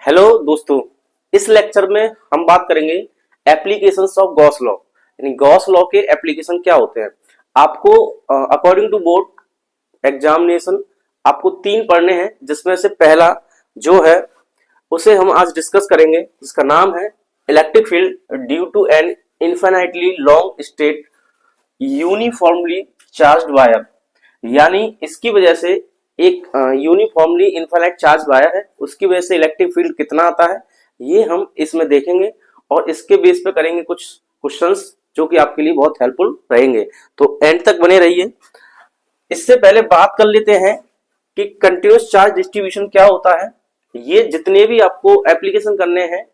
Hello दोस्तों, इस lecture में हम बात करेंगे एप्लीकेशंस ऑफ गॉस लॉ। यानी गॉस लॉ के एप्लीकेशन क्या होते हैं। आपको अकॉर्डिंग टू बोर्ड एग्जामिनेशन आपको 3 पढ़ने हैं, जिसमें से पहला जो है उसे हम आज डिस्कस करेंगे, जिसका नाम है electric field due to an infinitely long straight uniformly charged wire. यानी इसकी वजह से एक यूनिफॉर्मली इनफाइनाइट चार्ज वायर है, उसकी वजह से इलेक्ट्रिक फील्ड कितना आता है ये हम इसमें देखेंगे और इसके बेस पे करेंगे कुछ क्वेश्चंस जो कि आपके लिए बहुत हेल्पफुल रहेंगे। तो एंड तक बने रहिए। इससे पहले बात कर लेते हैं कि कंटिन्यूअस चार्ज डिस्ट्रीब्यूशन क्या होता है। ये जितने भी आपको एप्लीकेशन करने हैं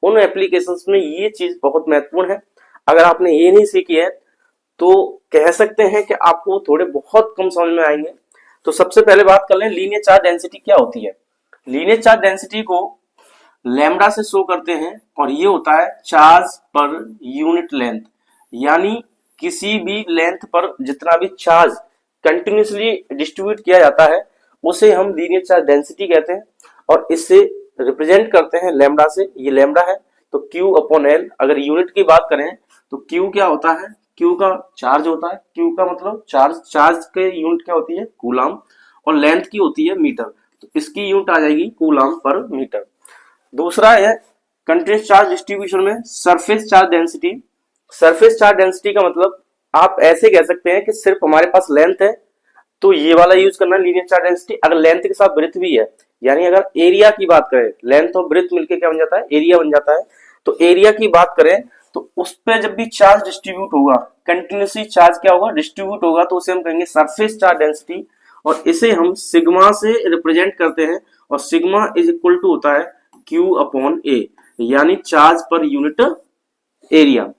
उन एप्लीकेशंस में ये चीज बहुत महत्वपूर्ण है। अगर आपने ये नहीं सीखी है तो कह सकते हैं कि आपको थोड़े बहुत कम समझ में आएंगे। तो सबसे पहले बात कर लें लीनियर चार्ज डेंसिटी क्या होती है। लीनियर चार्ज डेंसिटी को लैम्डा से शो करते हैं और ये होता है चार्ज पर यूनिट लेंथ। यानी किसी भी लेंथ पर जितना भी चार्ज कंटिन्यूसली डिस्ट्रीब्यूट किया जाता है उसे हम लीनियर चार्ज डेंसिटी कहते हैं और इससे रिप्रेजेंट करते हैं लैम्डा से। ये लैम्डा है तो Q अपॉन L। अगर यूनिट की बात करें तो Q क्या होता है, Q का चार्ज होता है। Q का मतलब चार्ज, चार्ज के यूनिट क्या होती है कूलाम, और लेंथ की होती है मीटर, तो इसकी यूनिट आ जाएगी कूलाम पर मीटर। दूसरा है कंटिन्यूअस चार्ज डिस्ट्रीब्यूशन में surface charge density. Surface charge density का मतलब आप ऐसे कह सकते हैं कि सिर्फ हमारे पास लेंथ है तो ये वाला यूज करना है लीनियर चार्ज डेंसिटी। अगर लेंथ के साथ ब्रेथ भी है, यानी अगर एरिया की बात करें, लेंथ और ब्रेथ मिलके क्या बन जाता है, एरिया बन जाता है। तो एरिया की बात करें तो उस पर जब भी चार्ज डिस्ट्रीब्यूट होगा, कंटिन्यूसली चार्ज क्या होगा, डिस्ट्रीब्यूट होगा, तो उसे हम कहेंगे सरफेस चार्ज डेंसिटी और इसे हम सिग्मा से रिप्रेजेंट करते हैं और सिग्मा इज इक्वल टू होता है Q अपॉन A, यानी charge per unit area.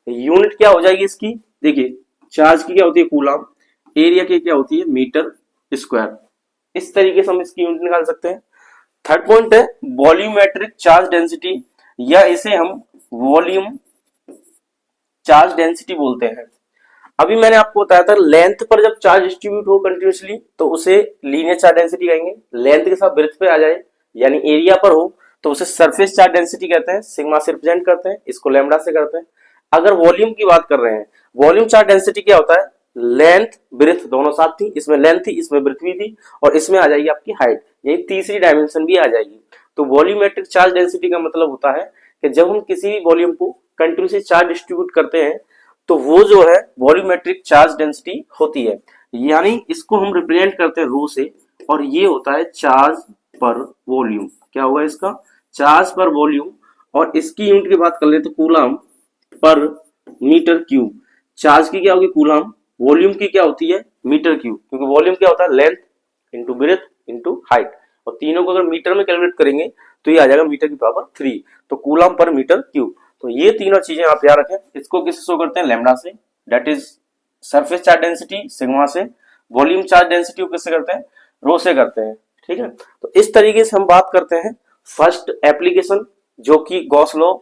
Unit क्या हो जाएगी इसकी, देखिए चार्ज की क्या होती है कूलाम, एरिया की क्या होती है मीटर स्क्वायर। इस तरीके से हम इसकी यूनिट निकाल सकते हैं। थर्ड पॉइंट है वॉल्यूमेट्रिक चार्ज डेंसिटी, या इसे हम वॉल्यूम चार्ज डेंसिटी बोलते हैं। अभी मैंने आपको बताया था लेंथ पर जब चार्ज डिस्ट्रीब्यूट हो कंटिन्यूसली तो उसे लीनियर चार्ज डेंसिटी कहेंगे। लेंथ के साथ ब्रेथ पे आ जाए यानी एरिया पर हो तो उसे सरफेस चार्ज डेंसिटी कहते हैं, सिग्मा से रिप्रेजेंट करते हैं, इसको लैम्डा से करते हैं। अगर वॉल्यूम की बात कर रहे हैं, वॉल्यूम चार्ज डेंसिटी क्या होता है, लेंथ ब्रेथ दोनों साथ थी, इसमें लेंथ थी इसमें ब्रेथ भी थी और इसमें आ जाएगी आपकी हाइट, ये तीसरी डायमेंशन भी आ जाएगी। तो वॉल्यूमेट्रिक चार्ज डेंसिटी का मतलब होता है कि जब हम किसी भी वॉल्यूम को कंटिन्यूसली चार्ज डिस्ट्रीब्यूट करते हैं तो वो जो है वॉल्यूमेट्रिक चार्ज डेंसिटी होती है। यानी इसको हम रिप्रेजेंट करते हैं रो से और ये होता है चार्ज पर वॉल्यूम। क्या होगा इसका, चार्ज पर वॉल्यूम। और इसकी यूनिट की बात कर ले तो कूलाम पर मीटर क्यूब। चार्ज की क्या होगी कूलाम, वॉल्यूम की क्या होती है मीटर क्यूब, क्योंकि वॉल्यूम क्या होता है length into breadth into height, और तीनों को अगर मीटर में कैलकुलेट करेंगे तो ये आ जाएगा मीटर की पावर 3, तो कूलाम पर मीटर क्यूब। तो ये तीनों चीजें आप याद रखें। इसको किससे शो करते हैं, लैम्डा से, that is surface charge density sigma से। वॉल्यूम चार्ज डेंसिटी को किससे करते हैं, रो से करते हैं। ठीक है, तो इस तरीके से हम बात करते हैं फर्स्ट एप्लीकेशन जो कि गॉस लॉ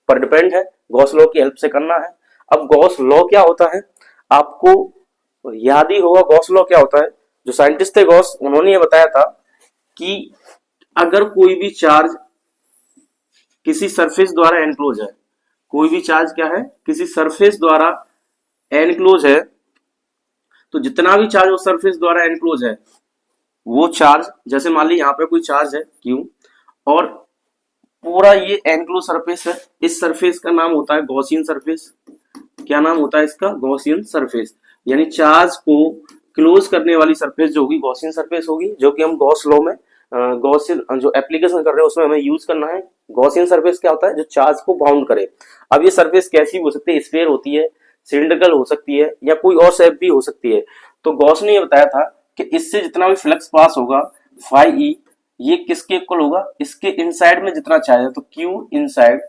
पर डिपेंड है, गॉस लॉ की हेल्प से करना है। अब गॉस लॉ क्या होता है आपको याद ही होगा, गॉस लॉ क्या होता है। जो साइंटिस्ट थे गॉस, उन्होंने ये बताया था कि अगर कोई भी चार्ज किसी सरफेस द्वारा एनक्लोज है, कोई भी चार्ज क्या है किसी सरफेस द्वारा एनक्लोज है, तो जितना भी चार्ज उस सरफेस द्वारा एनक्लोज है वो चार्ज, जैसे मान ली यहाँ पे कोई चार्ज है Q और पूरा ये एनक्लोज सरफेस है, इस सरफेस का नाम होता है गॉसियन सरफेस। क्या नाम होता है इसका, गॉसियन सरफेस। यानी चार्ज को क्लोज करने वाली सरफेस जो होगी गॉसियन सरफेस होगी, जो कि हम गॉस लॉ में गॉसियन जो एप्लीकेशन कर रहे हैं उसमें हमें यूज करना है। गॉसियन सरफेस क्या होता है, जो चार्ज को बाउंड करे। अब ये सरफेस कैसी हो सकती है, स्फीयर होती है, सिलिंड्रिकल हो सकती है, या कोई और शेप भी हो सकती है। तो गॉस ने ये बताया था कि इससे जितना भी फ्लक्स पास होगा फाई ई, ये किसके इक्वल होगा, इसके इनसाइड में जितना चार्ज है, तो क्यू इनसाइड,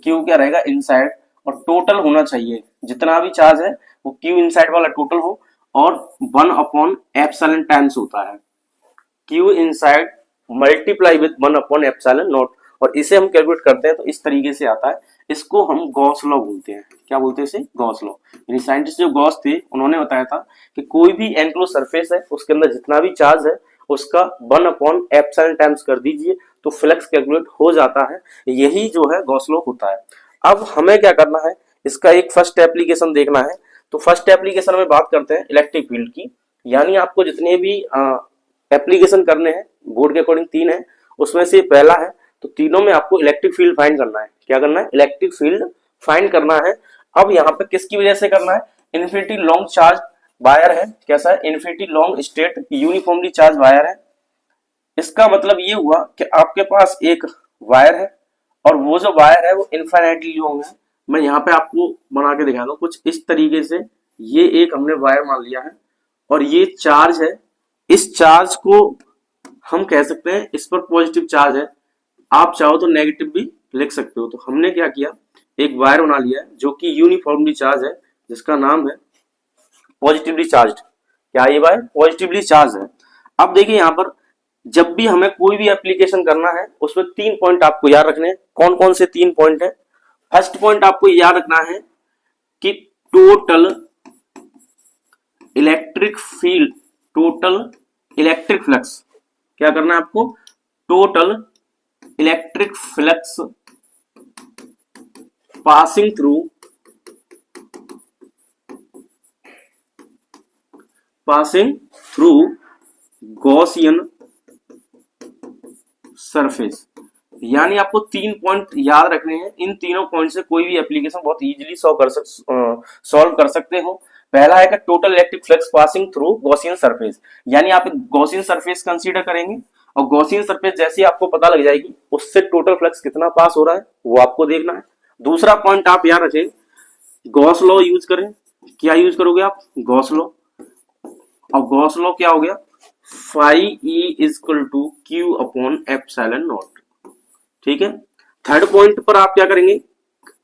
क्यू क्या रहेगा इनसाइड, और टोटल होना चाहिए जितना भी चार्ज है वो क्यू इनसाइड वाला टोटल हो, और 1 अपॉन एप्सिलॉन टाइम्स होता है Q inside multiply with 1 upon epsilon nought, और इसे हम कैलकुलेट करते हैं तो इस तरीके से आता है। इसको हम गॉस लॉ बोलते हैं। क्या बोलते हैं इसे, गॉस लॉ। यानी साइंटिस्ट जो गॉस थे उन्होंने बताया था कि कोई भी एनक्लोज सरफेस है उसके अंदर जितना भी चार्ज है उसका 1/ε टाइम्स कर दीजिए तो फ्लक्स कैलकुलेट हो जाता है। यही जो है गॉस लॉ होता है। अब हमें क्या करना है, इसका एक फर्स्ट एप्लीकेशन देखना है। तो फर्स्ट एप्लीकेशन में बात करते हैं इलेक्ट्रिक फील्ड की। यानी आपको जितने भी एप्लीकेशन करने हैं, बोर्ड के अकॉर्डिंग 3 है, उसमें से पहला है। तो तीनों में आपको इलेक्ट्रिक फील्ड फाइंड करना है। क्या करना है, इलेक्ट्रिक फील्ड फाइंड करना है। अब यहाँ पे किसकी वजह से करना है, इन्फिनिटी लॉन्ग चार्ज वायर है। कैसा है, infinity long straight uniformly charge wire है। इसका मतलब ये हुआ कि आपके पास एक वायर है और वो जो वायर है वो इनफाइनाइटली लॉन्ग है। मैं यहाँ पे आपको बना के दिखा दूं कुछ इस तरीके से। ये एक हमने वायर मान लिया है और ये चार्ज है। इस चार्ज को हम कह सकते हैं इस पर पॉजिटिव चार्ज है, आप चाहो तो नेगेटिव भी लिख सकते हो। तो हमने क्या किया, एक वायर बना लिया है जो कि यूनिफॉर्मली चार्ज है, जिसका नाम है पॉजिटिवली चार्ज्ड। क्या ये वायर पॉजिटिवली चार्ज है। अब देखिए यहाँ पर जब भी हमें कोई भी एप्लीकेशन करना है उसमें 3 पॉइंट आपको याद रखने हैं। कौन कौन से 3 पॉइंट है। फर्स्ट पॉइंट आपको याद रखना है कि total electric field, total electric flux. क्या करना है आपको, total electric flux passing through Gaussian surface. यानी आपको 3 पॉइंट याद रखने हैं। इन तीनों पॉइंट से कोई भी एप्लीकेशन बहुत इजीली सॉल्व कर सकते हो। पहला है कि total electric flux passing through Gaussian surface. यानी आप एक गॉसियन सरफेस कंसीडर करेंगे और गॉसियन सरफेस जैसे ही आपको पता लग जाएगी उससे टोटल फ्लक्स कितना पास हो रहा है वो आपको देखना है। दूसरा पॉइंट आप याद रखें, गॉस लॉ यूज करें। क्या यूज करोगे आप, गॉस लॉ। और गॉस लॉ क्या हो गया, phi E equal to q upon epsilon nought. ठीक है। थर्ड पॉइंट पर आप क्या करेंगे,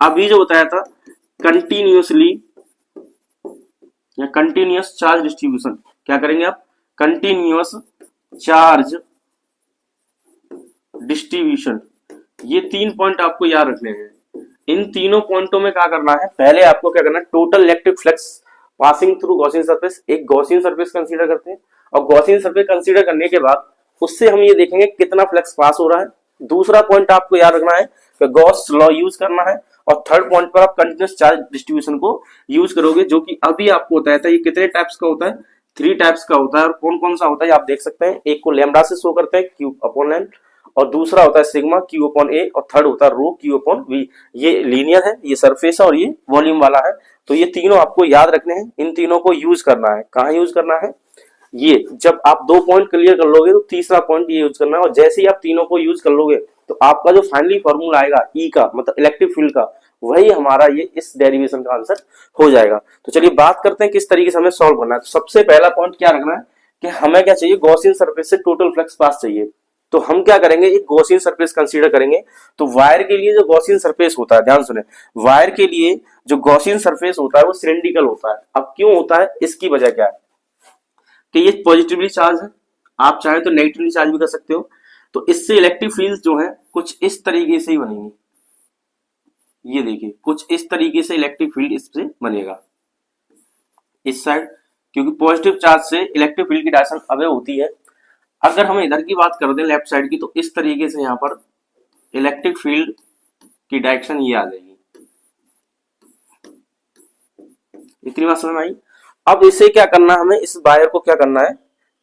अभी जो बताया था कंटिन्यूअसली या कंटिन्यूअस चार्ज डिस्ट्रीब्यूशन। क्या करेंगे आप, कंटिन्यूअस चार्ज डिस्ट्रीब्यूशन। ये 3 पॉइंट आपको याद रखने हैं। इन तीनों पॉइंटों में क्या करना है, पहले आपको क्या करना है, total electric flux passing through Gaussian surface, एक गॉसियन सरफेस कंसीडर करते हैं और गॉसियन सरफेस कंसीडर करने के बाद उससे हम ये देखेंगे कितना फ्लक्स पास हो रहा है। दूसरा पॉइंट आपको याद रखना है कि गॉस लॉ यूज करना है और थर्ड पॉइंट पर आप कंटिन्यूअस चार्ज डिस्ट्रीब्यूशन को यूज करोगे, जो कि अभी आपको बताया था। ये कितने टाइप्स का होता है, 3 टाइप्स का होता है। और कौन कौन सा होता है आप देख सकते हैं। एक को लैम्डा से शो करते हैं, क्यू अपॉन एन, और दूसरा होता है सिग्मा क्यू अपॉन ए, और थर्ड होता है रो क्यू अपॉन वी। ये लीनियर है, ये सरफेस है और ये वॉल्यूम वाला है। तो ये तीनों आपको याद रखने हैं। इन तीनों को यूज करना है। कहाँ यूज करना है, ये जब आप 2 पॉइंट क्लियर कर लोगे तो तीसरा पॉइंट ये यूज करना है। और जैसे ही आप तीनों को यूज कर लोगे तो आपका जो फाइनली फॉर्मूला आएगा ई का, मतलब इलेक्ट्रिक फील्ड का, वही हमारा ये इस डेरिवेशन का आंसर हो जाएगा। तो चलिए बात करते हैं किस तरीके से हमें सॉल्व करना है। तो सबसे पहला पॉइंट क्या रखना है कि हमें क्या चाहिए, गॉसियन सरफेस से टोटल फ्लक्स पास चाहिए। तो हम क्या करेंगे, एक गॉसियन सरफेस कंसीडर करेंगे। तो वायर के लिए जो गॉसियन सरफेस होता है, ध्यान सुने, वायर के लिए जो गॉसियन सरफेस होता है वो सिलिंड्रिकल होता है। अब क्यों होता है, इसकी वजह क्या है कि ये पॉजिटिवली चार्ज है, आप चाहे तो नेगेटिवली चार्ज भी कर सकते हो। तो इससे इलेक्ट्रिक फील्ड जो है कुछ इस तरीके से ही बनेंगे। ये देखिए कुछ इस तरीके से इलेक्ट्रिक फील्ड इससे बनेगा इस साइड, क्योंकि पॉजिटिव चार्ज से इलेक्ट्रिक फील्ड की डायरेक्शन अवे होती है। अगर हम इधर की बात कर दें लेफ्ट साइड की, तो इस तरीके से यहाँ पर इलेक्ट्रिक फील्ड की डायरेक्शन ये आ जाएगी। इतनी बात समझ में आई। अब इसे क्या करना है, हमें इस वायर को क्या करना है,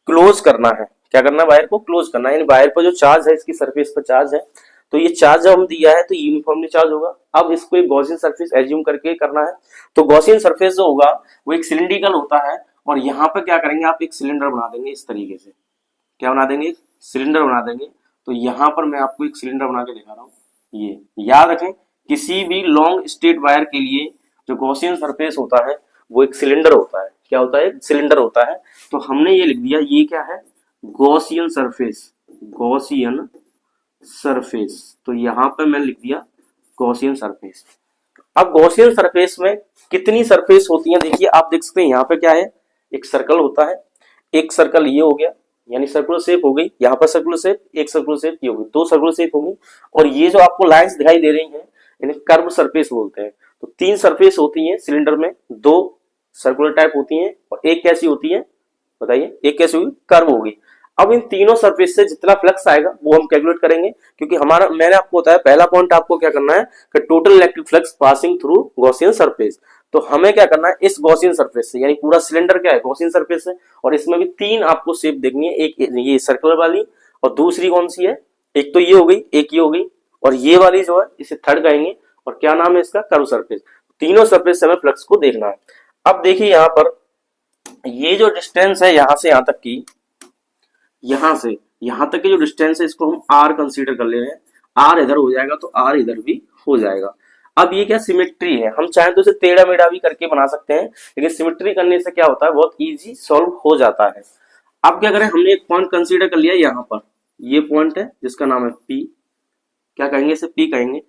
क्लोज करना है। क्या करना है, वायर को क्लोज करना है। यानी वायर पर जो चार्ज है, इसकी सरफेस पर चार्ज है, तो ये चार्ज जब हम दिया है तो यूनिफॉर्मली चार्ज होगा। अब इसको एक गॉसियन सरफेस एज्यूम करके करना है। तो गॉसियन सरफेस जो होगा वो एक सिलिंड्रिकल होता है और यहाँ पर क्या करेंगे, आप एक सिलेंडर बना देंगे इस तरीके से। क्या बना देंगे, सिलेंडर बना देंगे। तो यहाँ पर मैं आपको एक सिलेंडर बना के दिखा रहा हूँ। ये याद रखें, किसी भी लॉन्ग स्ट्रेट वायर के लिए जो गॉसियन सरफेस होता है वो एक सिलेंडर होता है। क्या होता है, सिलेंडर होता है। तो हमने ये लिख दिया, ये क्या है, गॉसियन सरफेस, गॉसियन सरफेस। तो यहाँ पे मैंने लिख दिया गॉसियन सरफेस। अब गॉसियन सरफेस में कितनी सरफेस होती है, देखिए आप देख सकते हैं यहाँ पे क्या है, एक सर्कल होता है। एक सर्कल ये हो गया, यानी सर्कुलर शेप हो गई। यहाँ पर सर्कुलर शेप, एक सर्कुलर शेप ये हो गई, 2 सर्कुलर शेप होंगी। और ये जो आपको लाइंस दिखाई दे रही हैं इन्हें कर्व सरफेस बोलते हैं। तो 3 सरफेस होती हैं सिलेंडर में, 2 सर्कुलर टाइप होती हैं और एक कैसी होती है बताइए, एक कैसी होगी, कर्व होगी। अब इन तीनों सरफेस से जितना फ्लक्स आएगा वो हम कैलकुलेट करेंगे, क्योंकि हमारा मैंने आपको बताया पहला पॉइंट आपको क्या करना है कि total electric flux passing through Gaussian surface. तो हमें क्या करना है, इस गॉसियन सरफेस से, यानी पूरा सिलेंडर क्या है गॉसियन सरफेस है, और इसमें भी तीन आपको शेप देखनी है, एक ये सर्कुलर वाली और दूसरी कौन सी है, एक तो ये हो गई, एक ये हो गई, और ये वाली जो है इसे थर्ड कहेंगे, और क्या नाम है इसका, कर्व सरफेस। तीनों सरफेस से हमें फ्लक्स को देखना है। अब देखिए यहाँ पर ये जो डिस्टेंस है यहां से यहां तक की, यहां से यहां तक की जो डिस्टेंस है इसको हम आर कंसीडर कर ले रहे हैं। आर इधर हो जाएगा तो आर इधर भी हो जाएगा। अब ये क्या सिमेट्री है, हम चाहें तो इसे टेढ़ा मेढ़ा भी करके बना सकते हैं, लेकिन सिमेट्री करने से क्या होता है बहुत इजी सॉल्व हो जाता है। अब क्या करें, हमने एक पॉइंट कंसीडर कर लिया यहाँ पर, ये पॉइंट है जिसका नाम है पी, क्या कहेंगे इसे पी कहेंगे।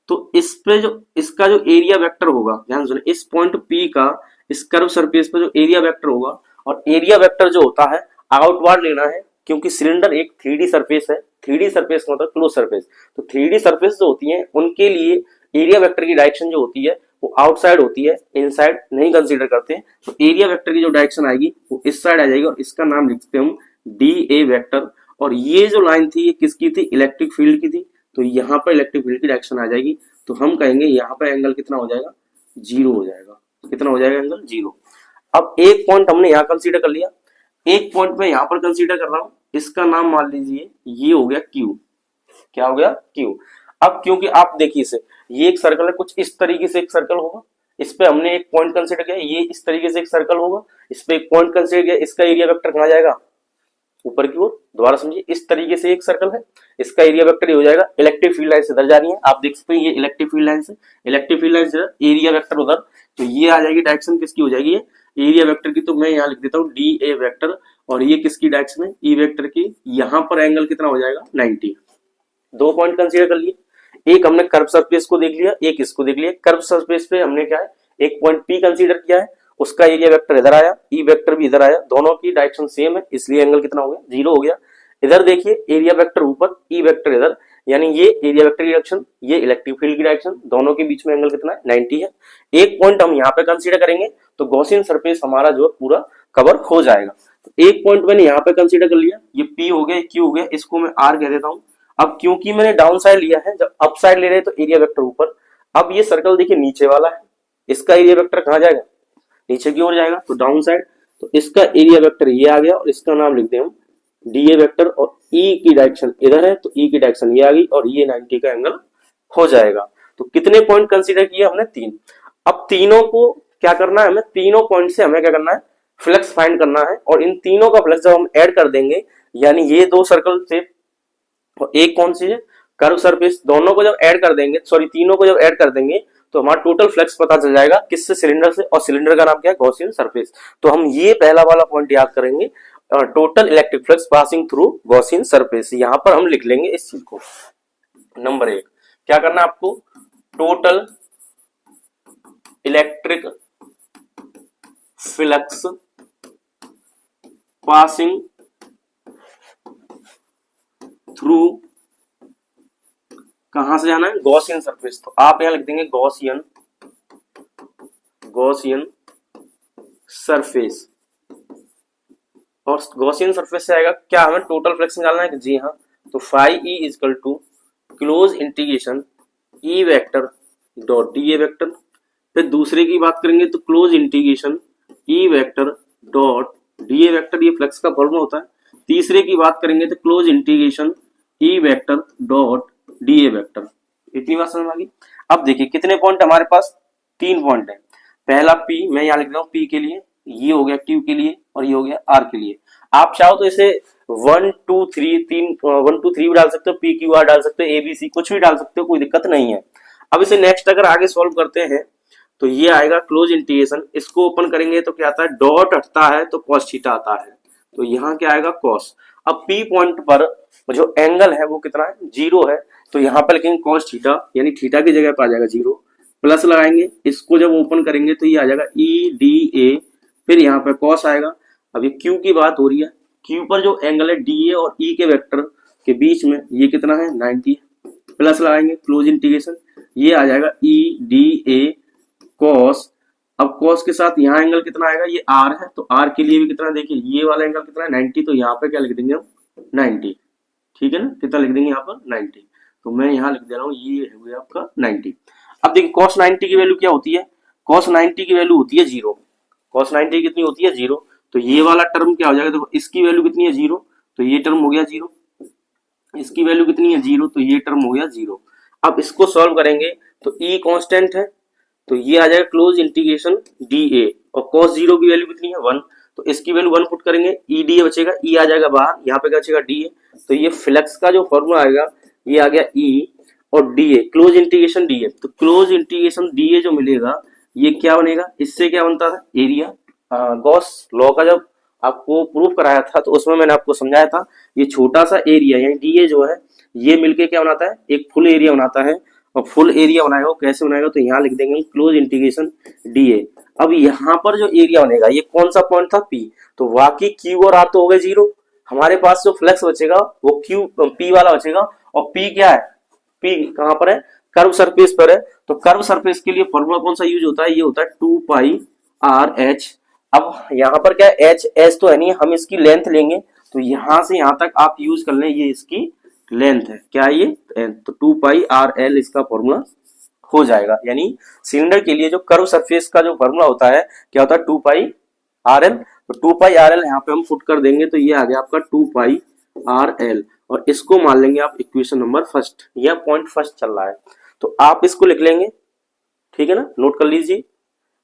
तो इस पे जो इसका जो एरिया वेक्टर होगा, ध्यान सुनिए, इस पॉइंट पी का इस कर्व सरफेस पे जो एरिया वेक्टर होगा, और एरिया वेक्टर जो होता है आउटवर्ड लेना है, क्योंकि सिलेंडर एक 3D सरफेस है। 3D सरफेस का मतलब क्लोज सरफेस, तो 3D सरफेस जो होती है उनके लिए एरिया वेक्टर की डायरेक्शन जो होती है वो आउटसाइड होती है, इनसाइड नहीं कंसीडर करते हैं। तो एरिया वेक्टर की जो डायरेक्शन आएगी वो इस साइड आ जाएगी, और इसका नाम लिखते हैं हम डी ए वेक्टर। और ये जो लाइन थी ये किसकी थी, इलेक्ट्रिक फील्ड की थी, तो यहाँ पर इलेक्ट्रिक फील्ड की डायरेक्शन आ जाएगी। तो हम कहेंगे यहाँ पर एंगल कितना हो जाएगा, जीरो हो जाएगा। कितना हो जाएगा एंगल, जीरो। अब एक पॉइंट हमने यहाँ कंसीडर कर लिया, एक पॉइंट में यहाँ पर कंसीडर कर रहा हूं, इसका नाम मान लीजिए ये हो गया क्यू। क्या हो गया, क्यू। अब क्योंकि आप देखिए इसे, ये एक सर्कल है, कुछ इस तरीके से एक सर्कल होगा, इस पे हमने एक पॉइंट कंसीडर किया, ये इस तरीके से एक सर्कल होगा, इस पे एक पॉइंट कंसीडर किया, इसका एरिया वेक्टर कहाँ जाएगा, ऊपर की ओर। दोबारा समझिए, इस तरीके से एक सर्कल है, इसका एरिया वेक्टर ये हो जाएगा, इलेक्ट्रिक फील्ड लाइन इधर जा रही है, आप देख सकते हैं ये इलेक्ट्रिक फील्ड लाइन से, इलेक्ट्रिक फील्ड लाइन इधर, एरिया वेक्टर उधर, तो ये आ जाएगी डायरेक्शन किसकी हो जाएगी, एरिया वेक्टर की। तो मैं यहाँ लिख देता हूँ डी ए वेक्टर, और ये किसकी डायरेक्शन है, ई वेक्टर की। यहाँ पर एंगल कितना हो जाएगा, 90। दो पॉइंट कंसीडर कर लिए, एक हमने कर्व सरफेस को देख लिया, एक इसको देख लिया। कर्व सरफेस पे हमने क्या है, एक पॉइंट पी कंसीडर किया है, उसका एरिया वेक्टर इधर आया, ई वेक्टर भी इधर आया, दोनों की डायरेक्शन सेम है, इसलिए एंगल कितना हो गया, जीरो हो गया। इधर देखिए एरिया वेक्टर ऊपर, ई वेक्टर इधर, यानी ये एरिया वेक्टर की डायरेक्शन, ये इलेक्ट्रिक फील्ड की डायरेक्शन, दोनों के बीच में एंगल कितना है, 90 है। एक पॉइंट हम यहाँ पे कंसीडर करेंगे तो गॉसियन सरफेस हमारा जो है पूरा कवर हो जाएगा। तो एक पॉइंट मैंने यहाँ पे कंसीडर कर लिया, ये पी हो गया, क्यू हो गया, इसको मैं आर कह देता हूँ। अब क्योंकि मैंने डाउन साइड लिया है, जब अप साइड ले रहे हैं तो एरिया वेक्टर ऊपर। अब ये सर्कल देखिए नीचे वाला है, इसका एरिया वेक्टर कहाँ जाएगा, नीचे की ओर जाएगा, तो डाउन साइड। तो इसका एरिया वेक्टर ये आ गया, और इसका नाम लिखते हैं हम डी ए वेक्टर, और ई की डायरेक्शन इधर है तो ई की डायरेक्शन ये आ गई, और ये 90 का एंगल हो जाएगा। तो कितने पॉइंट कंसीडर किए हमने, 3। अब तीनों को क्या करना है, हमें तीनों पॉइंट से हमें क्या करना है, फ्लक्स फाइंड करना है। और इन तीनों का फ्लक्स जब हम ऐड कर देंगे, यानी ये दो सर्कल से और एक कौन सी है, कर्व सरफेस, दोनों को जब ऐड कर देंगे, सॉरी तीनों को जब ऐड कर देंगे तो हमारा टोटल फ्लक्स पता चल जाएगा, किससे, सिलेंडर से, और सिलेंडर का नाम क्या है, गॉसियन सरफेस। तो हम ये पहला वाला पॉइंट याद करेंगे, total electric flux passing through Gaussian surface. यहां पर हम लिख लेंगे इस चीज को, नंबर 1 क्या करना है आपको, total electric flux passing through, कहां से जाना है, गॉसियन सरफेस। तो आप यहां लिख देंगे गॉसियन सरफेस, और गॉसियन सरफेस से आएगा क्या, हमें टोटल फ्लक्स निकालना है, जी हाँ। तो phi E equal to close integration E vector dot d A vector. फिर दूसरे की बात करेंगे तो close integration E vector dot d A vector, ये फ्लक्स का फॉर्मूला होता है। तीसरे की बात करेंगे तो close integration E vector dot d A vector. इतनी बात समझ आ गई। अब देखिए कितने पॉइंट हमारे पास, 3 पॉइंट है। पहला पी, मैं यहाँ लिख रहा हूँ पी के लिए, ये हो गया क्यू के लिए, और ये हो गया आर के लिए। आप चाहो तो इसे 1 2 3 1 2 3 भी डाल सकते हो, पी क्यू आर डाल सकते हो, ए बी सी कुछ भी डाल सकते हो, कोई दिक्कत नहीं है। अब इसे नेक्स्ट अगर आगे सॉल्व करते हैं तो ये आएगा क्लोज इंटीग्रेशन, इसको ओपन करेंगे तो क्या आता है, डॉट हटता है तो कॉस थीटा आता है, तो यहाँ क्या आएगा कॉस। अब पी पॉइंट पर जो एंगल है वो कितना है, 0 है, तो यहाँ पर लिखेंगे कॉस थीटा, यानी थीटा की जगह पर आ जाएगा 0, प्लस लगाएंगे, इसको जब ओपन करेंगे तो ये आ जाएगा ई डी ए, फिर यहाँ पे कॉस आएगा। अब ये क्यू की बात हो रही है, क्यू पर जो एंगल है डी ए और ई के वेक्टर के बीच में ये कितना है, 90, प्लस लगाएंगे, क्लोज इंटीग्रेशन, ये आ जाएगा ई डी ए कॉस। अब कॉस के साथ यहाँ एंगल कितना आएगा, ये आर है, तो आर के लिए भी कितना, देखिए ये वाला एंगल कितना है, 90, तो यहाँ पे क्या लिख देंगे हम 90। ठीक है ना, कितना लिख देंगे यहाँ पर 90। तो मैं यहाँ लिख दे रहा हूँ, ये हो गया आपका 90। अब देखिए cos 90 की वैल्यू क्या होती है, cos 90 की वैल्यू होती है 0। cos 90 कितनी होती है 0। तो ये वाला टर्म क्या हो जाएगा, देखो इसकी वैल्यू कितनी है 0, तो ये टर्म हो गया 0। इसकी वैल्यू कितनी है 0, तो ये टर्म हो गया 0। अब इसको सॉल्व करेंगे तो e कांस्टेंट है, तो ये आ जाएगा क्लोज इंटीग्रेशन dA, और cos 0 की वैल्यू कितनी है 1, तो इसकी वैल्यू 1 पुट करेंगे, e dA बचेगा, e आ जाएगा बाहर, यहाँ पे क्या बचेगा dA। तो ये फ्लक्स का जो फॉर्मूला आएगा ये आ गया e और dA, क्लोज इंटीग्रेशन dA। तो क्लोज इंटीग्रेशन dA जो मिलेगा ये क्या बनेगा, इससे क्या बनता था एरिया। गॉस लॉ का जब आपको प्रूफ कराया था तो उसमें मैंने आपको समझाया था, ये छोटा सा एरिया यानी dA जो है ये मिलके क्या बनाता है, एक फुल एरिया बनाता है। और फुल एरिया बनाएगा वो कैसे बनाएगा, तो यहाँ लिख देंगे क्लोज इंटीग्रेशन dA। अब यहाँ पर जो एरिया बनेगा ये कौन सा पॉइंट था P, तो वाकई Q और R तो हो गए 0, हमारे पास जो फ्लक्स बचेगा वो P वाला बचेगा। और P क्या है, P कहाँ पर है, कर्व सरफेस पर है। तो कर्व सरफेस के लिए फॉर्मूला कौन सा यूज होता है, ये होता है 2 पाई आर एच। अब यहाँ पर क्या है, एच तो है नहीं, हम इसकी लेंथ लेंगे, तो यहां से यहां तक आप यूज कर लें, ये इसकी लेंथ है, क्या ये, तो 2 पाई आर एल इसका फॉर्मूला हो जाएगा। यानी सिलेंडर के लिए जो कर्व सरफेस का जो फॉर्मूला होता है क्या होता है 2 पाई आर एल। तो 2 पाई आर एल यहाँ पे हम पुट कर देंगे, तो ये आ गया आपका 2 पाई आर एल, और इसको मान लेंगे आप इक्वेशन नंबर फर्स्ट, यह पॉइंट फर्स्ट चल रहा है, तो आप इसको लिख लेंगे। ठीक है ना, नोट कर लीजिए।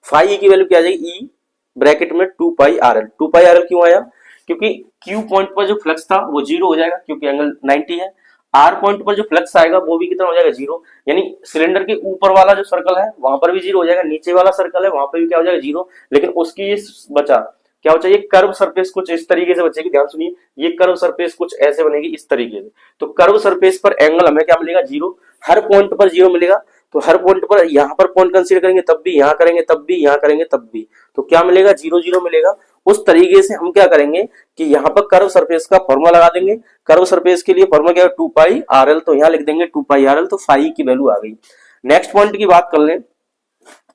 फाई की वैल्यू क्या आ जाएगी, ई ब्रैकेट में 2 पाई आर एल। 2 पाई आर एल क्यों आया, क्योंकि क्यू पॉइंट पर जो फ्लक्स था वो 0 हो जाएगा क्योंकि एंगल 90 है। आर पॉइंट पर जो फ्लक्स आएगा वो भी कितना हो जाएगा 0, यानी सिलेंडर के ऊपर वाला जो सर्कल है वहां पर भी 0 हो जाएगा, नीचे वाला सर्कल है वहां पर भी क्या हो जाएगा 0। लेकिन उसकी ये बचा क्या हो, चाहिए कर्व सरफेस कुछ इस तरीके से बचेगी, ध्यान सुनिए, ये कर्व सरफेस कुछ ऐसे बनेगी इस तरीके से। तो कर्व सरफेस पर एंगल हमें क्या मिलेगा 0, हर पॉइंट पर 0 मिलेगा। तो हर पॉइंट पर यहाँ पर पॉइंट कंसीडर करेंगे तब भी, यहाँ करेंगे तब भी, यहाँ करेंगे तब भी, तो क्या मिलेगा 0 0 मिलेगा। उस तरीके से हम क्या करेंगे कि यहाँ पर कर्व सरफेस का फॉर्मूला लगा देंगे। कर्व सरफेस के लिए फॉर्मूला क्या है 2 पाई आर एल, तो यहाँ लिख देंगे 2 पाई आर एल, तो फाई की वैल्यू आ गई। नेक्स्ट पॉइंट की बात कर लें,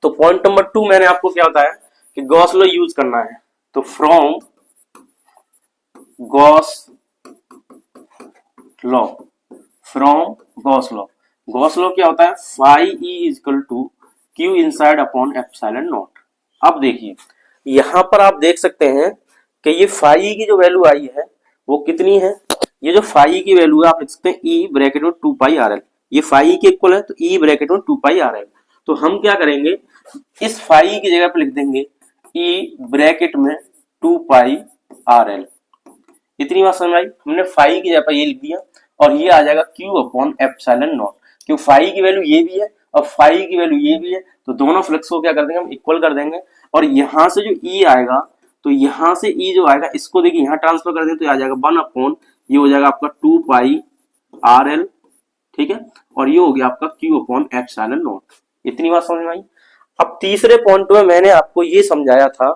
तो पॉइंट नंबर 2 मैंने आपको क्या बताया कि गॉस लॉ यूज करना है। तो from Gauss law, from Gauss law, Gauss law क्या होता है, phi E is equal to q inside upon epsilon nought. अब देखिए यहां पर आप देख सकते हैं कि ये फाई की जो वैल्यू आई है वो कितनी है, ये जो फाई की वैल्यू है आप लिख सकते हैं ई ब्रैकेट में 2 पाई आर एल, ये फाई के इक्वल है तो ई ब्रैकेट में 2 पाई आर एल। तो हम क्या करेंगे, इस फाई की जगह पे लिख देंगे ई ब्रैकेट में 2 पाई आर एल। इतनी बात समझ आई, हमने फाई की जगह पर ये लिख दिया, और ये आ जाएगा क्यू अपॉन एप्सिलॉन नॉट, क्यों फाई की वैल्यू ये भी है और फाई की वैल्यू ये भी है, तो दोनों फ्लक्स को क्या कर देंगे हम इक्वल कर देंगे। और यहां से जो ई आएगा, तो यहां से ई जो आएगा इसको देखिए यहाँ ट्रांसफर कर दें तो आ जाएगा 1 अपॉन, ये हो जाएगा आपका 2 पाई आर एल, ठीक है, और ये हो गया आपका क्यू अपॉन एप्सिलॉन नॉट। इतनी बात समझ में आई। अब तीसरे पॉइंट में मैंने आपको ये समझाया था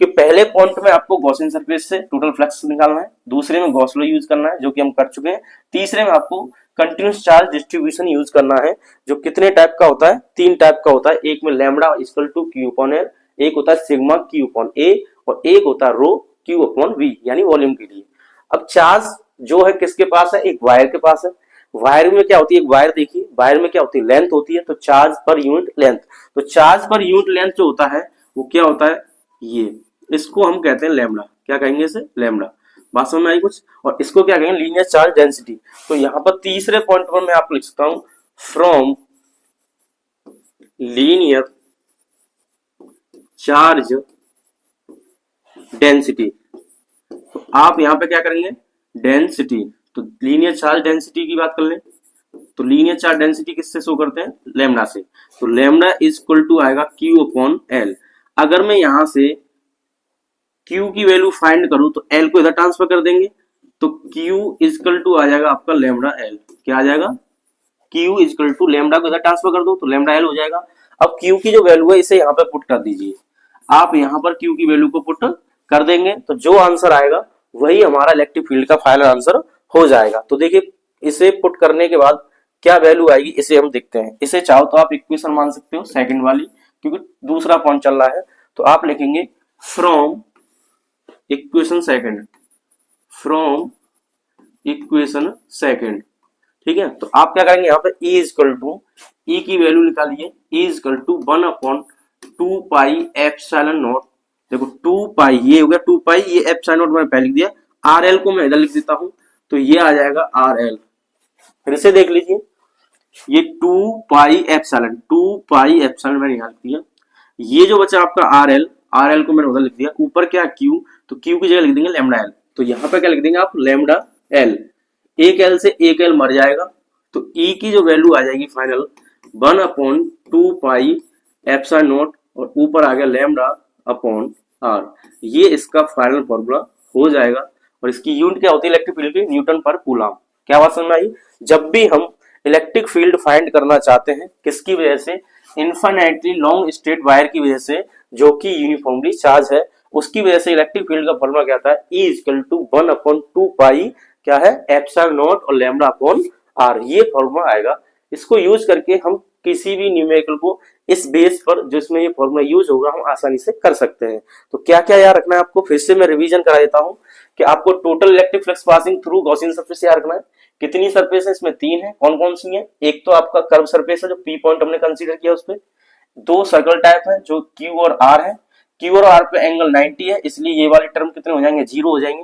कि पहले पॉइंट में आपको गॉसियन सरफेस से टोटल फ्लक्स निकालना है, दूसरे में गॉस लॉ यूज करना है जो कि हम कर चुके हैं, तीसरे में आपको कंटिन्यूस चार्ज डिस्ट्रीब्यूशन यूज करना है जो कितने टाइप का होता है, 3 टाइप का होता है। एक में lambda equal to q upon l, एक होता है सिग्मा क्यू अपॉन ए, और एक होता है रो क्यू अपॉन वी यानी वॉल्यूम के लिए। अब चार्ज जो है किसके पास है, एक वायर के पास है। वायर में क्या होती है, एक वायर देखिए, वायर में क्या होती है लेंथ होती है, तो चार्ज पर यूनिट लेंथ, तो चार्ज पर यूनिट लेंथ जो होता है वो क्या होता है, ये इसको हम कहते हैं लैम्डा, क्या कहेंगे इसे, लैम्डा। बात समझ में आई कुछ। और इसको क्या कहेंगे, लीनियर चार्ज डेंसिटी। तो यहाँ पर तीसरे पॉइंट पर मैं आपको लिख सकता हूं फ्रॉम लीनियर चार्ज डेंसिटी। तो आप यहाँ पे क्या करेंगे, डेंसिटी, तो लीनियर चार्ज डेंसिटी की बात कर लें, तो लीनियर चार्ज डेंसिटी किससे शो करते हैं, लैम्डा से। तो लैम्डा इज इक्वल टू आएगा क्यू अपॉन एल। अगर मैं यहां से Q की वैल्यू फाइंड करूं तो L को इधर ट्रांसफर कर देंगे, तो Q इजकल टू आ जाएगा आपका लैम्डा L, क्या आ जाएगा, Q इजकल टू लैम्डा को इधर ट्रांसफर कर दो तो लैम्डा L हो जाएगा। अब Q की जो वैल्यू है इसे यहाँ पे पुट कर दीजिए, आप यहाँ पर Q की वैल्यू को पुट कर देंगे तो जो आंसर आएगा वही हमारा इलेक्ट्रिक फील्ड का फाइनल आंसर हो जाएगा। तो देखिए इसे पुट करने के बाद क्या वैल्यू आएगी इसे हम देखते हैं। इसे चाहो तो आप इक्वेशन मान सकते हो सेकंड वाली, क्योंकि दूसरा पॉइंट चल रहा है। तो आप लिखेंगे from equation second, from equation second. ठीक है, तो आप क्या करेंगे यहाँ पे e इजकल टू ई की वैल्यू निकालिए, e equal to 1/2 pi epsilon nought. देखो 2 पाई ये हो गया, 2 पाई ये एप्सिलॉन नॉट मैंने पहले लिख दिया, आर एल को मैं इधर लिख देता हूं तो ये आ जाएगा आर एल। फिर से देख लीजिए, ये 2 पाई एप्सिलॉन मैंने यहाँ लिख दिया, ये जो बचा आपका आर एल को मैंने उधर लिख दिया, ऊपर क्या क्यू, तो क्यू की जगह लिख देंगे लैम्डा एल। तो यहाँ पे क्या लिख देंगे आप, लैम्डा एल, एक एल से एक एल मर जाएगा, तो ई की जो वैल्यू आ जाएगी फाइनल 1/2 पाई एप्सिलॉन नॉट और ऊपर आ गया लैम्डा अपॉन आर। ये इसका फाइनल फॉर्मूला हो जाएगा। और इसकी यूनिट क्या होती है इलेक्ट्रिक फील्ड की, न्यूटन पर कूलम। क्या बात समझ में आई? जब भी हम इलेक्ट्रिक फील्ड फाइंड करना चाहते हैं, किसकी वजह से, इन्फिनिटली लॉन्ग स्ट्रेट वायर की वजह से, जो कि यूनिफॉर्मली चार्ज है, उसकी वजह से इलेक्ट्रिक फील्ड का फॉर्मूला क्या था, E इक्वल टू 1/2 पाई क्या है, एप्सिलॉन नॉट और लैम्डा अपॉन आर। ये फॉर्मूला आएगा। इसको यूज करके हम किसी भी न्यूमेरिकल को इस बेस पर जिसमें ये फॉर्मूला यूज होगा हम आसानी से कर सकते हैं। तो क्या क्या याद रखना है आपको, फिर से मैं रिवीजन करा देता हूं कि आपको total electric flux passing through Gaussian surface याद रखना है। कितनी सरफेस है इसमें, 3 है। कौन कौन सी है, एक तो आपका कर्व सरफेस है जो पी पॉइंट हमने कंसीडर किया उस पर, 2 सर्कल टाइप है जो क्यू और आर है, क्यू और आर पे एंगल 90 है, इसलिए ये वाले टर्म कितने हो जाएंगे, 0 हो जाएंगे।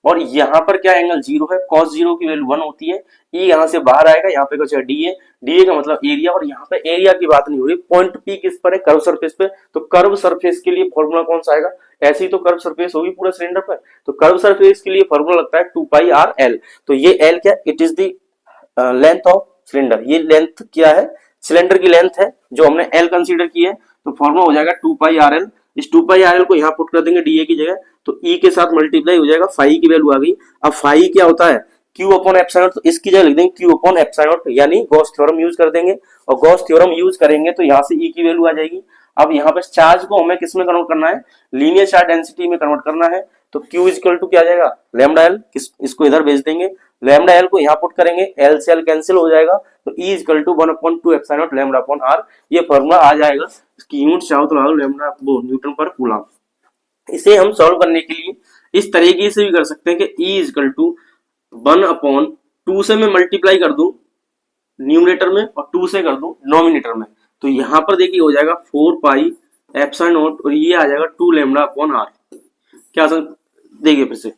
और यहाँ पर क्या एंगल 0 है, cos 0 की वैल्यू 1 होती है। ये यहाँ से बाहर आएगा, यहाँ पे कुछ डी है, डी का मतलब एरिया, और यहाँ पे एरिया की बात नहीं हो रही। पॉइंट पी किस पर है, कर्व सरफेस पे, तो कर्व सरफेस के लिए फॉर्मूला कौन सा आएगा, ऐसे ही तो कर्व सरफेस होगी पूरा सिलेंडर पर, तो कर्व सरफेस के लिए फॉर्मूला लगता है 2 पाई आर एल। तो ये एल क्या, it is the length of cylinder, ये लेंथ क्या है, सिलेंडर की लेंथ है जो हमने एल कंसीडर की है। तो फॉर्मूला हो जाएगा 2 पाई आर एल। इस 2 पाई आर एल को यहाँ पुट कर देंगे डीए की जगह, तो ई के साथ मल्टीप्लाई हो जाएगा, फाई की वैल्यू आ गई। अब फाई क्या होता है, क्यू अपॉन एप्सिलॉन, तो इसकी जगह लिख देंगे क्यू अपॉन एप्सिलॉन, यानी गॉस थ्योरम यूज कर देंगे। और गॉस थ्योरम यूज करेंगे तो यहाँ से ई की वैल्यू आ जाएगी। अब यहाँ पे चार्ज को हमें किस में कन्वर्ट करना है, लीनियर चार्ज डेंसिटी में कन्वर्ट करना है। तो Q इक्वल टू क्या आ जाएगा, लैम्डा एल, इसको इधर भेज देंगे, लैम्डा एल को यहाँ पुट करेंगे, एल से एल कैंसिल हो जाएगा, तो E equal to 1/2 epsilon nought lambda upon r. ये फॉर्मूला आ जाएगा। इसकी यूनिट चाहो तो लगा लो, लैम्डा वो न्यूटन पर कूलम। इसे हम सॉल्व करने के लिए इस तरीके से भी कर सकते हैं कि E इक्वल टू 1/2 से मैं मल्टीप्लाई कर दूं न्यूमरेटर में और 2 से कर दूं डिनोमिनेटर में, तो यहाँ पर देखिए हो जाएगा 4 पाई एप्सिलॉन नॉट और ये आ जाएगा 2 लैम्डा अपॉन आर। क्या देखिए फिर से,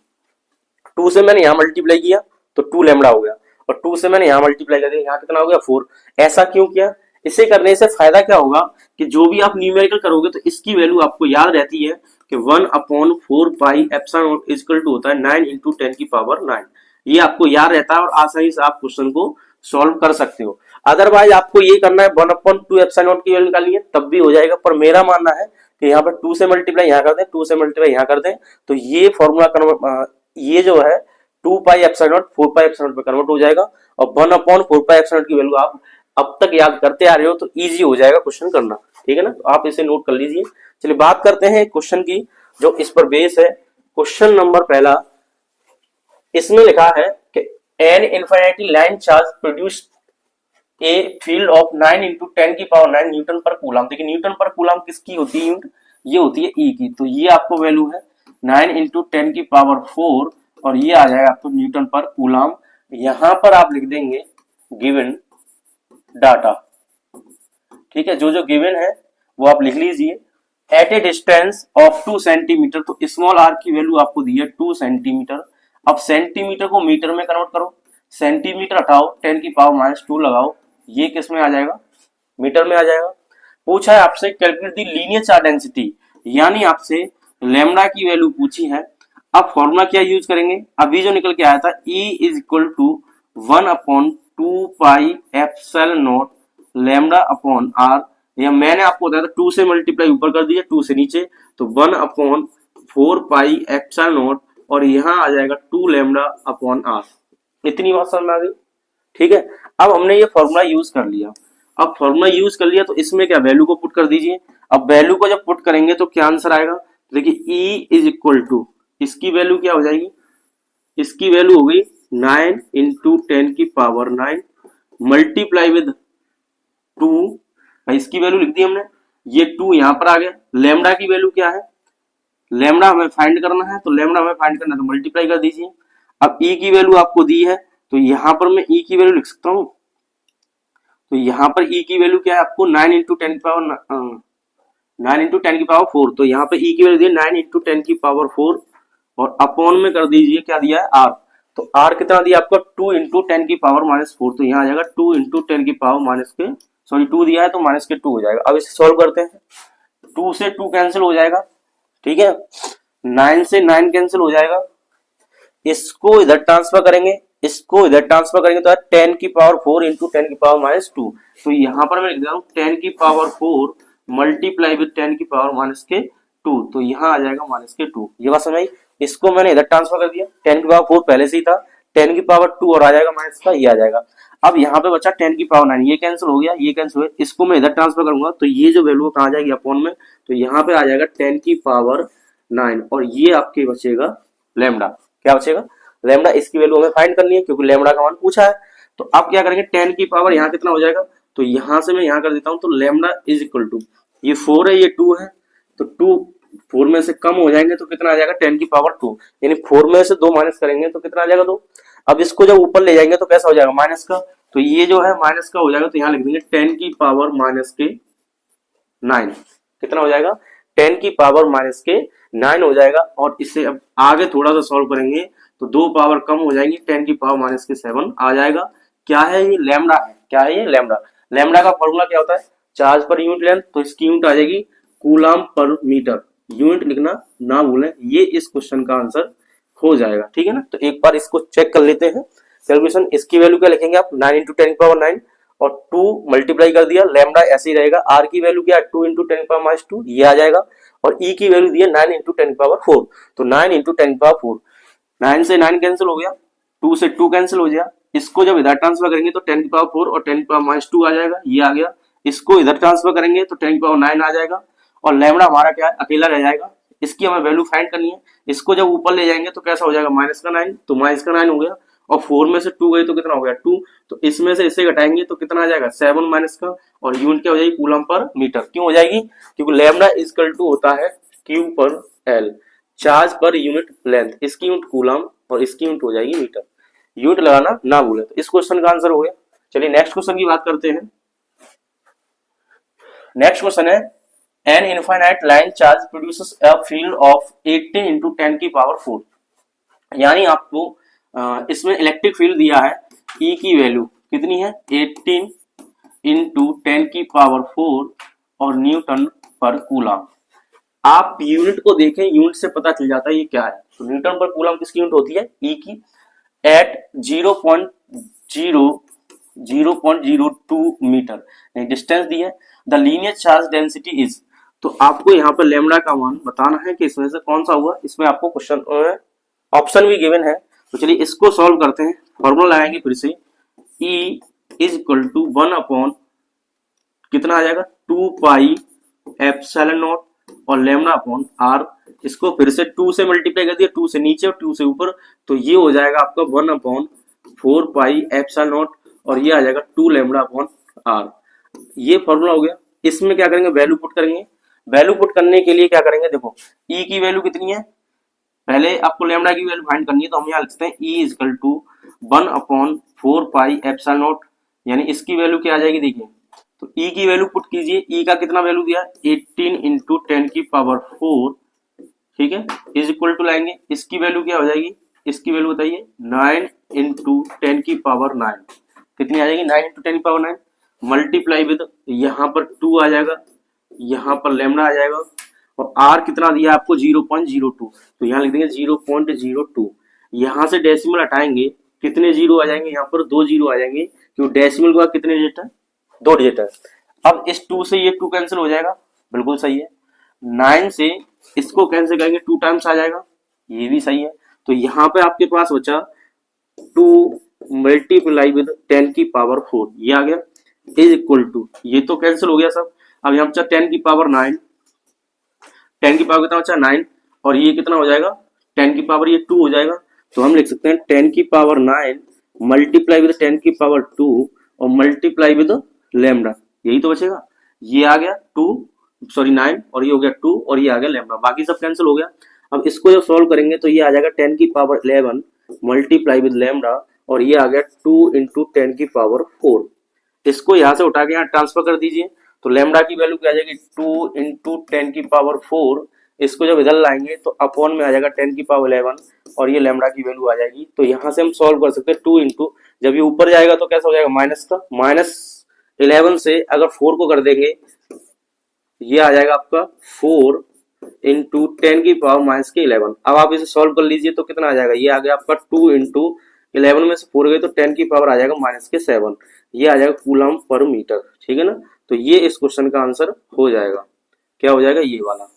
2 से मैंने यहाँ मल्टीप्लाई किया तो 2 लैम्डा हो गया, और 2 से मैंने यहाँ मल्टीप्लाई कर दिया, यहाँ कितना हो गया 4। ऐसा क्यों किया, इसे करने से फायदा क्या होगा कि जो भी आप न्यूमेरिकल करोगे तो इसकी वैल्यू आपको याद रहती है कि 1/4 pi epsilon nought equal to होता है 9 × 10⁹। ये आपको याद रहता है और आसानी से आप क्वेश्चन को सॉल्व कर सकते हो। अदरवाइज आपको ये करना है 1/2 एप्सिलॉन नॉट की वैल्यू निकालिए तब भी हो जाएगा, पर मेरा मानना है कि यहाँ पर 2 से मल्टीप्लाई यहाँ कर दें, 2 से मल्टीप्लाई यहाँ कर दें, तो ये फॉर्मूला ये जो है 2 pi epsilon not 4 pi epsilon not में कन्वर्ट हो जाएगा। और 1/4 पाई एप्सिलॉन नॉट की वैल्यू आप अब तक याद करते आ रहे हो तो इजी हो जाएगा क्वेश्चन करना, ठीक है ना। तो आप इसे नोट कर लीजिए। चलिए बात करते हैं क्वेश्चन की जो इस पर बेस है। क्वेश्चन नंबर पहला, इसमें लिखा है कि an infinity line charge produce a field of 9 × 10⁹ newton per coulomb. देखिए न्यूटन पर कूलम किसकी होती है यूनिट, ये होती है ई की, तो ये आपको वैल्यू है 9 × 10⁴ और ये आ जाएगा आपको न्यूटन पर कूलम। यहां पर आप लिख देंगे गिवन डाटा, ठीक है, जो जो गिवन है वो आप लिख लीजिए। At a distance of 2 centimetre, तो स्मॉल आर की वैल्यू आपको दी है 2 सेंटीमीटर। अब सेंटीमीटर को मीटर में कन्वर्ट करो, सेंटीमीटर हटाओ 10⁻⁻² लगाओ, ये किस में आ जाएगा, मीटर में आ जाएगा। पूछा है आपसे calculate the linear charge density, यानी आपसे लैम्डा की वैल्यू पूछी है। अब फॉर्मूला क्या यूज करेंगे, अभी जो निकल के आया था E equal to 1/2 pi epsilon nought lambda upon r, या मैंने आपको बताया था 2 से मल्टीप्लाई ऊपर कर दिया 2 से नीचे, तो 1/4 पाई एप्सिलॉन नॉट और यहाँ आ जाएगा 2 लैम्डा अपॉन आर। इतनी बात समझ में आ गई, ठीक है। अब हमने ये फॉर्मूला यूज कर लिया, अब फॉर्मूला यूज कर लिया तो इसमें क्या वैल्यू को पुट कर दीजिए। अब वैल्यू को जब पुट करेंगे तो क्या आंसर आएगा, देखिए E इक्वल टू, इसकी वैल्यू क्या हो जाएगी, इसकी वैल्यू हो गई 9 × 10⁹ मल्टीप्लाई विद 2, इसकी वैल्यू लिख दी हमने, ये 2 यहां पर आ गया। लैम्डा की वैल्यू क्या है, लैम्डा हमें फाइंड करना है, तो लैम्डा हमें फाइंड करना है तो मल्टीप्लाई कर दीजिए। अब e की वैल्यू आपको दी है, तो यहां पर मैं e की वैल्यू लिख सकता हूं। तो यहां पर e की वैल्यू क्या है आपको 9 इंटू 10 की पावर 9 इंटू 10 की पावर 4। तो यहाँ पे e की वैल्यू दी है 9 इंटू 10 की पावर 4 और अपॉन में कर दीजिए क्या दिया है r। तो r कितना दिया आपका 2 इंटू 10 की पावर -4। तो यहाँ आ जाएगा 2 इंटू 10 की पावर माइनस के सॉरी 2 दिया है तो माइनस के 2 हो जाएगा। अब इसे सॉल्व करते हैं। 2 से 2 कैंसिल हो जाएगा, ठीक है। 9 से 9 कैंसिल हो जाएगा, इसको इधर ट्रांसफर करेंगे, इसको इधर ट्रांसफर करेंगे तो 10 की पावर 4 इंटू 10 की पावर -2। तो यहाँ पर मैं लिख देता हूँ 10 की पावर 4 मल्टीप्लाई विद 10 की पावर -2। तो यहाँ आ जाएगा -2। ये बात समझ। इसको मैंने इधर ट्रांसफर कर दिया, 10 की पावर 4 पहले से ही था, 10 की पावर 2 और आ जाएगा माइनस का, ये आ जाएगा। अब यहाँ पे बचा 10 की पावर 9, ये कैंसिल हो गया, ये कैंसिल हो गया, इसको मैं इधर ट्रांसफर करूंगा तो ये जो वैल्यू कहाँ आ जाएगी अपॉन में, तो यहाँ पे आ जाएगा 10 की पावर 9 और ये आपके बचेगा लैम्डा। क्या बचेगा? लैम्डा। इसकी वैल्यू हमें फाइंड करनी है क्योंकि लैम्डा का मान पूछा है। तो अब क्या करेंगे, 10 की पावर यहाँ कितना हो जाएगा, तो यहाँ से मैं यहाँ कर देता हूँ। तो लैम्डा इज इक्वल टू, ये 4 है, ये 2 है, तो 2 4 में से कम हो जाएंगे तो कितना आ जाएगा 10 की पावर 2, यानी 4 में से 2 माइनस करेंगे तो कितना आ जाएगा 2। अब इसको जब ऊपर ले जाएंगे तो कैसा हो जाएगा माइनस का, तो ये जो है माइनस का हो जाएगा, तो यहाँ लिख देंगे 10 की पावर -9। कितना हो जाएगा 10 की पावर -9 हो जाएगा। और इससे अब आगे थोड़ा सा सॉल्व करेंगे तो 2 पावर कम हो जाएंगी, 10 की पावर -7 आ जाएगा। क्या है ये? लैम्डा है। क्या है ये? लैम्डा। लैम्डा का फॉर्मूला क्या होता है? चार्ज पर यूनिट लेंथ, तो इसकी यूनिट आ जाएगी कूलम पर मीटर। यूनिट लिखना ना भूलें, ये इस क्वेश्चन का आंसर हो जाएगा, ठीक है ना। तो एक बार इसको चेक कर लेते हैं कैलकुलेशन। इसकी वैल्यू क्या लिखेंगे आप, 9 इंटू 10 की पावर 9 और 2 मल्टीप्लाई कर दिया, लैम्डा ऐसे ही रहेगा। आर की वैल्यू क्या है 2 इंटू 10 की पावर -2, ये आ जाएगा। और ई की वैल्यू दी है 9 इंटू 10 की पावर 4, तो 9 इंटू 10 की पावर 4, 9 से 9 कैंसिल हो गया, 2 से 2 कैंसिल हो गया। इसको जब इधर ट्रांसफर करेंगे तो 10 की पावर 4 और 10 की पावर -2 आ जाएगा, ये आ गया। इसको इधर ट्रांसफर करेंगे तो 10 की पावर 9 आ जाएगा और लैम्डा हमारा क्या है, अकेला रह जाएगा। इसकी हमें वैल्यू फाइंड करनी है। इसको जब ऊपर ले जाएंगे तो कैसा हो जाएगा -9, तो -9 हो गया और 4 में से 2 गई तो कितना हो गया 2। तो इसमें से इसे घटाएंगे तो कितना आ जाएगा 7 माइनस का, और यूनिट क्या हो जाएगी कूलम पर मीटर। क्यों हो जाएगी? क्योंकि लैम्डा इक्वल टू होता है Q पर L, charge per unit length. इसकी यूनिट कूलम और इसकी यूनिट हो जाएगी मीटर। यूनिट लगाना ना भूलें। तो इस क्वेश्चन का आंसर हो गया। चलिए नेक्स्ट क्वेश्चन की बात करते हैं। नेक्स्ट क्वेश्चन है an infinite line charge produces a field of 18 into 10 की पावर 4। यानी आपको इसमें इलेक्ट्रिक फील्ड दिया है, E की वैल्यू कितनी है 18 इंटू 10 की पावर 4 और न्यूटन पर कूलम। आप यूनिट को देखें, यूनिट से पता चल जाता है ये क्या है। तो न्यूटन पर कूलम किसकी यूनिट होती है? E की। एट 0.02 मीटर डिस्टेंस दी है। The linear charge density is, तो आपको यहाँ पर लैम्डा का मान बताना है कि इसमें से कौन सा हुआ। इसमें आपको क्वेश्चन ऑप्शन भी गिवन है। तो चलिए इसको सॉल्व करते हैं। फॉर्मूला लगाएंगे फिर से, E is equal to 1 upon कितना आ जाएगा 2 पाई एप्सिलॉन नॉट और लैम्डा अपॉन r। इसको फिर से 2 से मल्टीप्लाई कर दिया, 2 से नीचे और 2 से ऊपर, तो ये हो जाएगा आपका 1 अपॉन 4 पाई एप्सिलॉन नॉट और ये आ जाएगा 2 लैम्डा अपॉन r। ये फॉर्मूला हो गया। इसमें क्या करेंगे, वैल्यू पुट करेंगे। वैल्यू पुट करने के लिए क्या करेंगे, देखो E की वैल्यू कितनी है, पहले आपको लैम्डा की वैल्यू फाइंड करनी है। तो हम यहाँ लिखते हैं E is equal to 1 upon 4 pi epsilon nought, यानी इसकी वैल्यू क्या आ जाएगी देखिए। तो E की वैल्यू पुट कीजिए। E का कितना वैल्यू दिया 18 इंटू 10 की पावर 4, ठीक है, इज इक्वल टू लाएंगे। इसकी वैल्यू क्या हो जाएगी, इसकी वैल्यू बताइए 9 इंटू 10 की पावर 9, कितनी आ जाएगी 9 इंटू 10 की पावर 9 मल्टीप्लाई विद यहाँ पर 2 आ जाएगा, यहाँ पर लैम्डा आ जाएगा और R कितना दिया आपको 0.02, तो यहाँ लिख देंगे 0.02। यहाँ से डेसिमल हटाएंगे, कितने जीरो आ जाएंगे, यहाँ पर 2 जीरो आ जाएंगे क्योंकि डेसिमल के बाद कितने डिजिट है 2 डिजिट है। अब इस 2 से ये 2 कैंसिल हो जाएगा, बिल्कुल सही है। 9 से इसको कैंसिल करेंगे 2 टाइम्स आ जाएगा, ये भी सही है। तो यहाँ पे आपके पास बचा 2 मल्टीप्लाई विद 10 की पावर 4, ये आ गया इज इक्वल टू, ये तो कैंसिल हो गया सब। अब यहाँ बचा 10 की पावर 9, 10 की पावर कितना बचा 9 और ये कितना हो जाएगा 10 की पावर ये 2 हो जाएगा। तो हम लिख सकते हैं 10 की पावर 9 मल्टीप्लाई विद 10 की पावर 2 और मल्टीप्लाई विद लैम्डा, यही तो बचेगा। ये आ गया 9 और ये हो गया 2 और ये आ गया लैम्डा, बाकी सब कैंसिल हो गया। अब इसको जब सॉल्व करेंगे तो ये आ जाएगा 10 की पावर 11 मल्टीप्लाई विद लैम्डा, और ये आ गया 2 इंटू 10 की पावर 4। इसको यहां से उठा के यहाँ ट्रांसफर कर दीजिए, तो लैम्डा की वैल्यू क्या आ जाएगी 2 इंटू 10 की पावर 4। इसको जब इधर लाएंगे तो अपॉन में आ जाएगा 10 की पावर 11, और ये लैम्डा की वैल्यू आ जाएगी। तो यहाँ से हम सॉल्व कर सकते हैं 2 इंटू, जब ये ऊपर जाएगा तो कैसा हो जाएगा माइनस का, -11 से अगर 4 को कर देंगे, ये आ जाएगा आपका 4 इंटू 10 की पावर -11। अब आप इसे सॉल्व कर लीजिए तो कितना आ जाएगा, ये आ गया आपका 2 इंटू 11 में से 4 गए तो 10 की पावर आ जाएगा -7। ये आ जाएगा कूलम पर मीटर, ठीक है ना। तो ये इस क्वेश्चन का आंसर हो जाएगा, क्या हो जाएगा, ये वाला।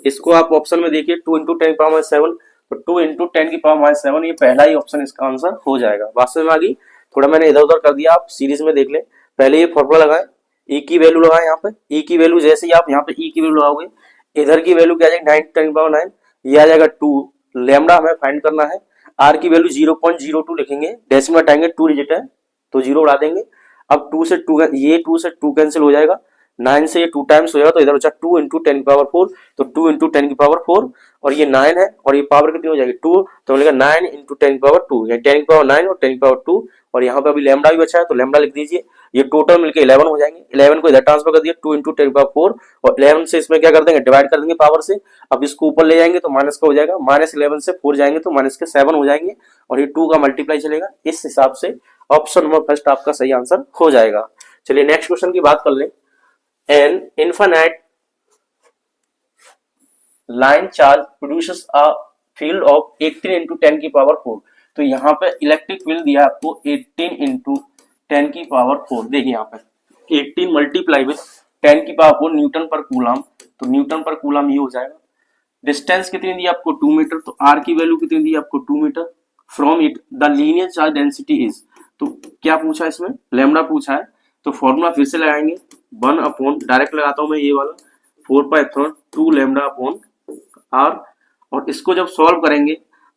इसको आप ऑप्शन में देखिए 2 इंटू 10 की पावर -7, तो 2 इंटू 10 की पावर -7, ये पहला ही ऑप्शन इसका आंसर हो जाएगा। बात समझ में आ गई, थोड़ा मैंने इधर उधर कर दिया, आप सीरीज में देख ले। पहले ये फॉर्मूला लगाए, ई की वैल्यू लगाए, यहाँ पे ई की वैल्यू जैसे ही आप यहाँ पे ई की वैल्यू लगाओगे, इधर की वैल्यू क्या आ जाएगी 9 10 की पावर 9, ये आ जाएगा 2। लैम्डा हमें फाइंड करना है, आर की वैल्यू 0.02 लिखेंगे, डेसिमल हटाएंगे 2 डिजिट है तो 0 उड़ा देंगे। अब 2 से 2, ये 2 से 2 कैंसिल हो जाएगा, 9 से ये 2 टाइम्स हो जाएगा, तो इधर बचा 2 इंटू 10 की पावर 4, तो 2 इंटू 10 की पावर 4, और ये 9 है, और ये पावर कितनी हो जाएगी 2, तो मिलेगा 9 इंटू 10 की पावर 2, यानी 10 की पावर 9 और 10 की पावर 2, और यहाँ पे अभी लैम्डा भी बचा है तो लैम्डा लिख दीजिए। ये टोटल मिलके 11 हो जाएंगे, 11 को इधर ट्रांसफर कर दिया 2 इंटू 10 की पावर 4, और 11 से इसमें क्या कर देंगे, डिवाइड कर देंगे पावर से। अब इसको ऊपर ले जाएंगे तो माइनस का हो जाएगा, -11 से 4 जाएंगे तो -7 हो जाएंगे, और ये 2 का मल्टीप्लाई चलेगा। इस हिसाब से ऑप्शन नंबर फर्स्ट आपका सही आंसर हो जाएगा। चलिए नेक्स्ट क्वेश्चन की बात कर लें। An infinite line charge produces a field of 18 into 10 की पावर 4। तो यहाँ पे इलेक्ट्रिक फील्ड दिया आपको 18 into 10 की पावर 4। देखिए यहाँ पे 18 मल्टीप्लाई विद 10 की पावर 4 न्यूटन पर कूलम, तो न्यूटन पर कूलम ये हो जाएगा। डिस्टेंस कितनी दी आपको 2 मीटर, तो आर की वैल्यू कितनी दी आपको 2 metre. From it the linear charge density is, तो क्या पूछा इसमें, लैम्डा पूछा है, तो फॉर्मूला फिर से लगाएंगे 1 अपॉन, डायरेक्ट लगाता हूं मैं ये वाला, 4π2 लैम्डा अपॉन आर, और इसको जब सॉल्व करेंगे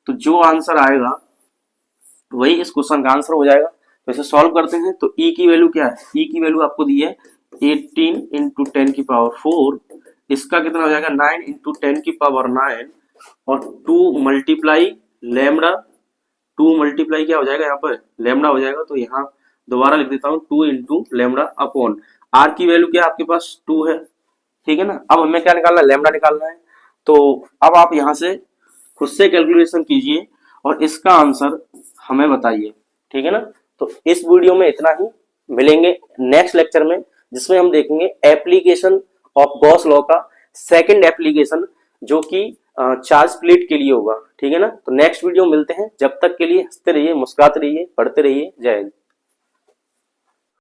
तो जो आंसर आएगा वही इस क्वेश्चन का आंसर हो जाएगा। तो इसे सॉल्व करते हैं, तो ई की वैल्यू क्या है, ई की वैल्यू आपको दी है 18 इंटू 10 की पावर 4, इसका कितना हो जाएगा 9 इंटू 10 की पावर 9, और 2 मल्टीप्लाई लैम्डा, 2 मल्टीप्लाई क्या हो जाएगा यहाँ पर लैम्डा हो जाएगा। तो यहाँ दोबारा लिख देता हूँ 2 इंटू लैम्डा अपॉन आर की वैल्यू क्या है आपके पास 2 है, ठीक है ना। अब हमें क्या निकालना है, लैम्डा निकालना है। तो अब आप यहाँ से खुद से कैलकुलेशन कीजिए और इसका आंसर हमें बताइए, ठीक है ना। तो इस वीडियो में इतना ही, मिलेंगे नेक्स्ट लेक्चर में जिसमें हम देखेंगे एप्लीकेशन ऑफ गॉस लॉ का सेकंड एप्लीकेशन, जो कि चार्ज प्लेट के लिए होगा, ठीक है ना। तो नेक्स्ट वीडियो मिलते हैं, जब तक के लिए हंसते रहिए, मुस्कुराते रहिए, पढ़ते रहिए। जय हिंद।